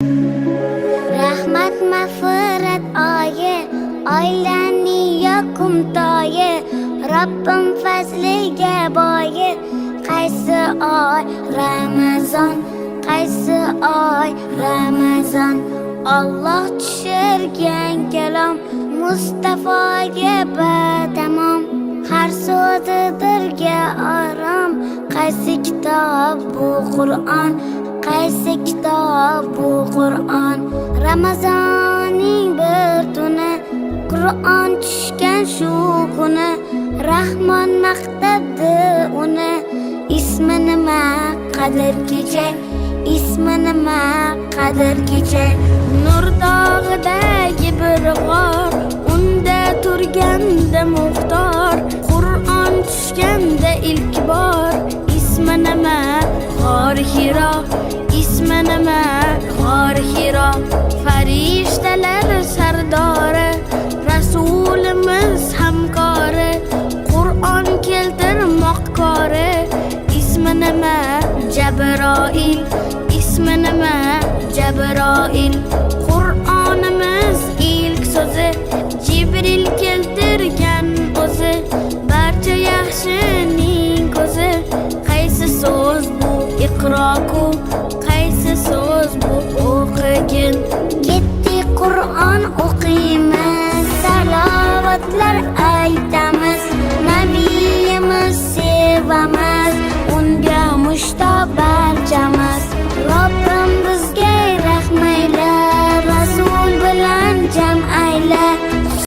Rahmat mag'firat oyi, oilaning yoqimtoyi, Robbim fazliga boyi. Qaysi oy Ramazon, qaysi oy Ramazon, Alloh tushirgan kalom Mustafoga batamom. Har so'zidirga orom, qaysi kitob bu Qur'on, qaysi kitob bu Qur'on. Ramazonning bir tuni, Qur'on tushgan shu kuni, Rahmon maqtabdi uni. Ismi nima qadr kecha, ismi nima qadr kecha. Nur dog'idagi bir g'or, unda turganda muxtor, Qur'on tushganda ilk bor. Ismi nima g'or Hiro, ismi nima g'or Hiro. Farishtalar sardori, Rasulimiz hamkori, Qur'on keltirmoqkori. Ismi nima Jabroil, ismi nima Jabroil. Qur'onimiz ilk so'zi, Jibril keltirgan o'zi. Barcha yaxshining ko'zi. Qaysi so'z bu Iqro-ku, qaysi so'z bu o'qigin. Ketdi Qur'on